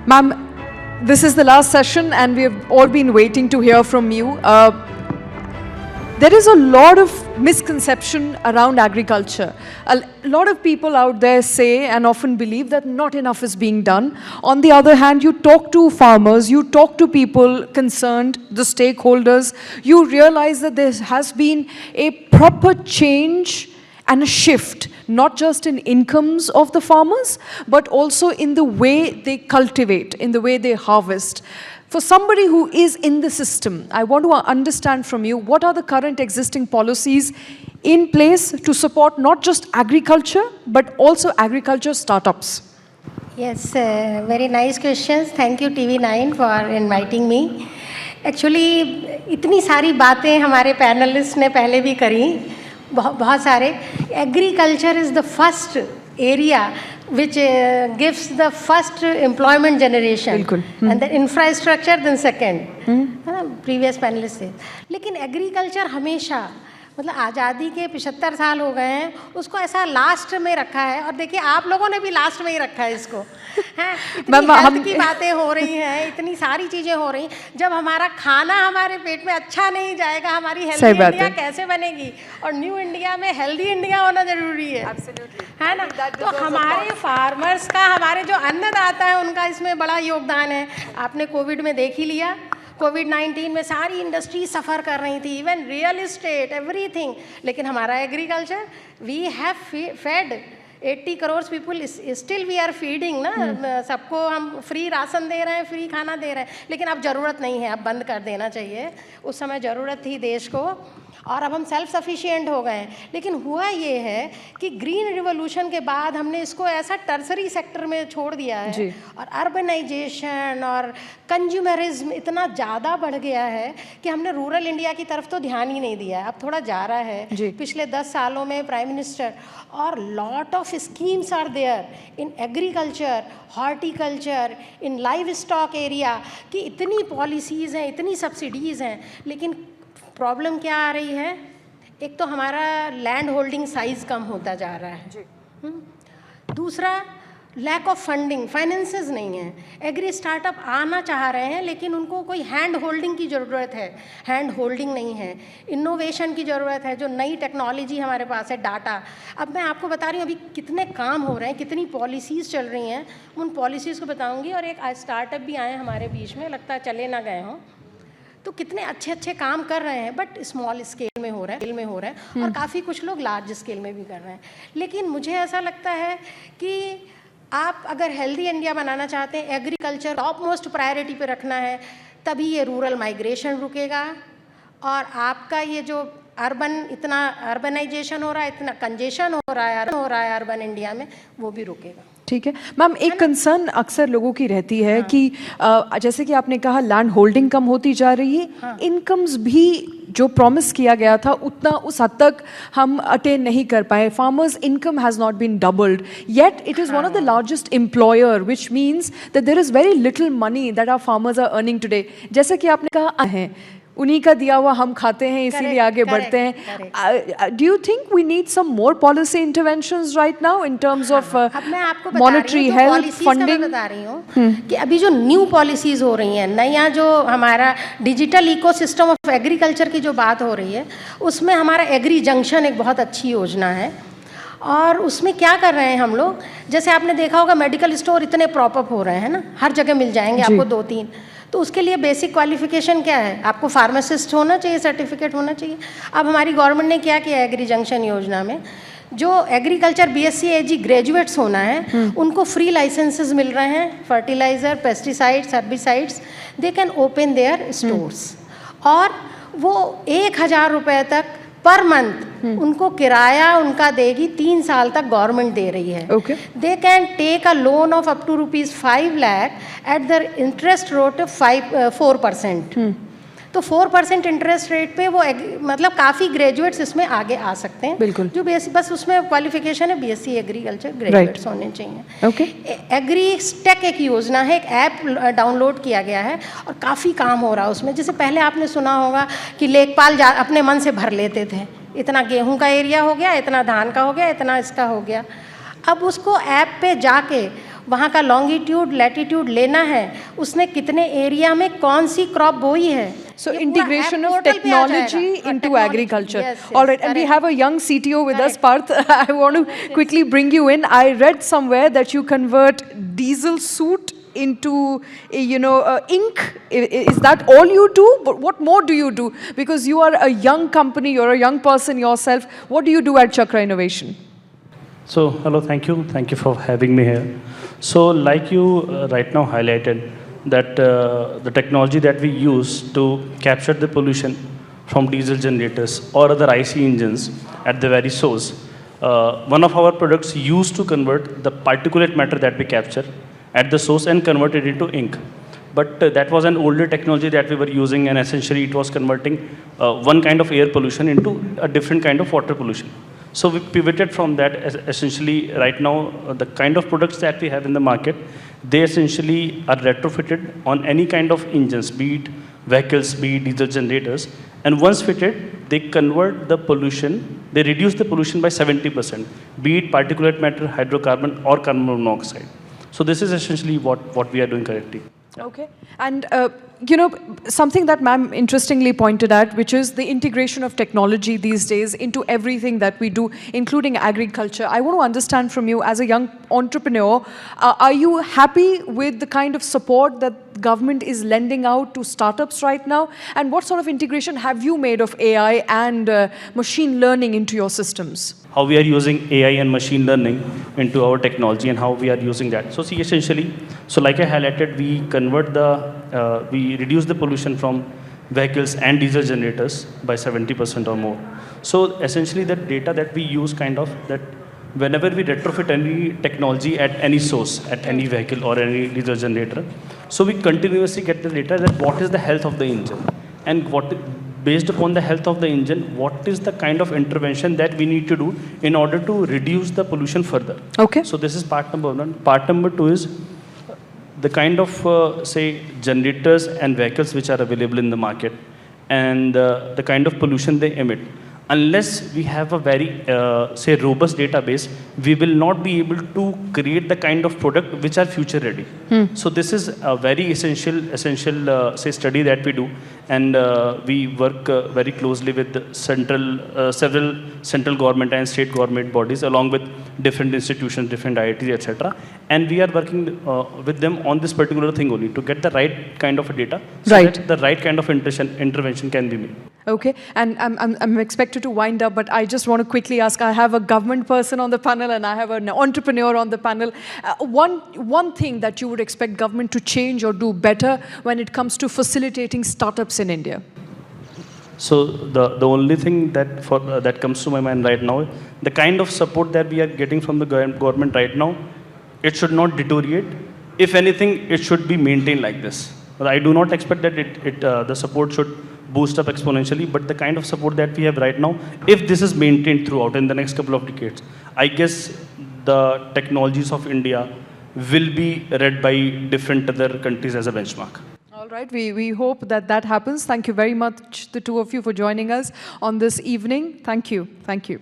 Ma'am, this is the last session and we have all been waiting to hear from you. There is a lot of misconception around agriculture. A lot of people out there say and often believe that not enough is being done. On the other hand, you talk to farmers, you talk to people concerned, the stakeholders, you realize that there has been a proper change and a shift, not just in incomes of the farmers, but also in the way they cultivate, in the way they harvest. For somebody who is in the system, I want to understand from you, what are the current existing policies in place to support not just agriculture, but also agriculture startups? Yes, very nice questions. Thank you TV9 for inviting me. Actually, इतनी सारी बातें हमारे panelist ने पहले भी करी, बहुत सारे. Agriculture is the first area which gives the first employment generation and the infrastructure then second. Previous panelist से. लेकिन एग्रीकल्चर हमेशा मतलब आज़ादी के 75 साल हो गए हैं, उसको ऐसा लास्ट में रखा है. और देखिए आप लोगों ने भी लास्ट में ही रखा है इसको. इतनी हेल्थ की बातें हो रही हैं, इतनी सारी चीज़ें हो रही. जब हमारा खाना हमारे पेट में अच्छा नहीं जाएगा, हमारी हेल्दी इंडिया कैसे बनेगी? और न्यू इंडिया में हेल्दी इंडिया होना जरूरी है, है ना? तो हमारे फार्मर्स का, हमारे जो अन्नदाता है उनका इसमें बड़ा योगदान है. आपने कोविड में देख ही लिया. कोविड-19 में सारी इंडस्ट्री सफ़र कर रही थी, इवन रियल इस्टेट, एवरीथिंग. लेकिन हमारा agriculture, we have fed 80 crore people, still we are feeding ना. सबको हम फ्री राशन दे रहे हैं, फ्री खाना दे रहे हैं. लेकिन अब ज़रूरत नहीं है, अब बंद कर देना चाहिए. उस समय ज़रूरत थी देश को और अब हम सेल्फ सफिशिएंट हो गए हैं. लेकिन हुआ ये है कि ग्रीन रिवोल्यूशन के बाद हमने इसको ऐसा टर्सरी सेक्टर में छोड़ दिया है और अर्बनाइजेशन और कंज्यूमरिज्म इतना ज़्यादा बढ़ गया है कि हमने रूरल इंडिया की तरफ तो ध्यान ही नहीं दिया है. अब थोड़ा जा रहा है. पिछले 10 सालों में प्राइम मिनिस्टर और lot of schemes are there in agriculture, horticulture, in livestock area की इतनी पॉलिसीज़ हैं, इतनी सब्सिडीज़ हैं. लेकिन प्रॉब्लम क्या आ रही है? एक तो हमारा लैंड होल्डिंग साइज़ कम होता जा रहा है. दूसरा, लैक ऑफ फंडिंग, फाइनेंसेस नहीं है. एग्री स्टार्टअप आना चाह रहे हैं लेकिन उनको कोई हैंड होल्डिंग की ज़रूरत है, हैंड होल्डिंग नहीं है. इनोवेशन की ज़रूरत है, जो नई टेक्नोलॉजी हमारे पास है, डाटा. अब मैं आपको बता रही हूँ अभी कितने काम हो रहे हैं, कितनी पॉलिसीज़ चल रही हैं. उन पॉलिसीज़ को बताऊँगी. और एक स्टार्टअप भी आए हमारे बीच में, लगता है चले ना गए हों. तो कितने अच्छे अच्छे काम कर रहे हैं, बट स्मॉल स्केल में हो रहा है, और काफ़ी कुछ लोग लार्ज स्केल में भी कर रहे हैं. लेकिन मुझे ऐसा लगता है कि आप अगर हेल्दी इंडिया बनाना चाहते हैं, एग्रीकल्चर टॉप मोस्ट प्रायोरिटी पे रखना है, तभी ये रूरल माइग्रेशन रुकेगा. और आपका ये जो इतना अर्बनाइजेशन हो रहा है, इतना कंजेशन हो रहा है अर्बन इंडिया में, वो भी रुकेगा. ठीक है मैम. एक कंसर्न अक्सर लोगों की रहती है कि जैसे कि आपने कहा लैंड होल्डिंग कम होती जा रही है, इनकम्स भी जो प्रॉमिस किया गया था उतना उस हद तक हम अटेन नहीं कर पाए. Farmers income has not been doubled yet. It is one of the largest employer, which means that there is very little money that our farmers are earning today. जैसे कि आपने कहा है उन्हीं का दिया हुआ हम खाते हैं, इसीलिए आगे बढ़ते हैं. Do you think we need some more policy interventions right now in terms of monetary health funding? बता रही हूँ कि अभी जो न्यू पॉलिसीज़ हो रही हैं, नया जो हमारा डिजिटल इकोसिस्टम ऑफ एग्रीकल्चर की जो बात हो रही है, उसमें हमारा एग्री जंक्शन एक बहुत अच्छी योजना है. और उसमें क्या कर रहे हैं हम लोग, जैसे आपने देखा होगा मेडिकल स्टोर इतने प्रॉपअप हो रहे हैं ना, हर जगह मिल जाएंगे आपको 2-3. तो उसके लिए बेसिक क्वालिफिकेशन क्या है? आपको फार्मासिस्ट होना चाहिए, सर्टिफिकेट होना चाहिए. अब हमारी गवर्नमेंट ने क्या किया एग्री जंक्शन योजना में, जो एग्रीकल्चर BSc AG ग्रेजुएट्स होना है उनको फ्री लाइसेंसेस मिल रहे हैं. Fertiliser, pesticides, herbicides, they can open there stores. और वो 1000 रुपये तक पर मंथ उनको किराया उनका देगी. 3 साल तक गवर्नमेंट दे रही है. They can take a loan of up to ₹5 lakh at the interest rate of 4%. तो 4% इंटरेस्ट रेट पे वो मतलब काफ़ी ग्रेजुएट्स इसमें आगे आ सकते हैं. बिल्कुल. जो बस उसमें क्वालिफिकेशन है BSc एग्रीकल्चर ग्रेजुएट्स होने चाहिए. एग्री टेक एक योजना है, एक ऐप डाउनलोड किया गया है और काफ़ी काम हो रहा है उसमें. जैसे पहले आपने सुना होगा कि लेखपाल अपने मन से भर लेते थे, इतना गेहूं का एरिया हो गया, इतना धान का हो गया, इतना इसका हो गया. अब उसको ऐप पे जाके वहाँ का लॉन्गिट्यूड लैटिट्यूड लेना है, उसने कितने एरिया में कौन सी क्रॉप बोई है. So ये पूरा integration app of portal पे आ जाएगा. technology हाँ, into technology. agriculture. Yes, yes, All right, and we correct. have a young CTO with us, Parth. I want to quickly bring you in. I read somewhere that you convert diesel soot into, ink. Is that all you do? But what more do you do? Because you are a young company, you're a young person yourself. What do you do at Chakra Innovation? So, hello, thank you. Thank you for having me here. So, like you right now highlighted, that the technology that we use to capture the pollution from diesel generators or other IC engines at the very source, one of our products used to convert the particulate matter that we capture at the source and convert it into ink. But that was an older technology that we were using, and essentially it was converting one kind of air pollution into a different kind of water pollution. So we pivoted from that. Essentially, right now, the kind of products that we have in the market, they essentially are retrofitted on any kind of engines, be it vehicles, be it diesel generators. And once fitted, they convert the pollution, they reduce the pollution by 70%, be it particulate matter, hydrocarbon, or carbon monoxide. So this is essentially what we are doing currently. Yeah. Okay. And, something that ma'am interestingly pointed at, which is the integration of technology these days into everything that we do, including agriculture. I want to understand from you, as a young entrepreneur, are you happy with the kind of support that government is lending out to startups right now? And what sort of integration have you made of AI and machine learning into your systems? How we are using AI and machine learning into our technology and how we are using that. So see, essentially, so like I highlighted, we convert we reduce the pollution from vehicles and diesel generators by 70% or more. So essentially the data that we use that whenever we retrofit any technology at any source, at any vehicle or any diesel generator, so we continuously get the data that what is the health of the engine and based upon the health of the engine, what is the kind of intervention that we need to do in order to reduce the pollution further. Okay. So this is part number one. Part number two is the kind of, say, generators and vehicles which are available in the market and the kind of pollution they emit. Unless we have a very, say, robust database, we will not be able to create the kind of product which are future ready. So this is a very essential, say, study that we do, and we work very closely with several central government and state government bodies, along with different institutions, different IITs, etc. And we are working with them on this particular thing only to get the right kind of data, so right, that the right kind of intervention can be made. Okay, and I'm expected to wind up, but I just want to quickly ask, I have a government person on the panel and I have an entrepreneur on the panel. One thing that you would expect government to change or do better when it comes to facilitating startups in India? So the only thing that comes to my mind right now, the kind of support that we are getting from the government right now, it should not deteriorate. If anything, it should be maintained like this. But I do not expect that the support should boost up exponentially, but the kind of support that we have right now, if this is maintained throughout in the next couple of decades, I guess the technologies of India will be read by different other countries as a benchmark. All right, we hope that happens. Thank you very much, the two of you, for joining us on this evening. Thank you. Thank you.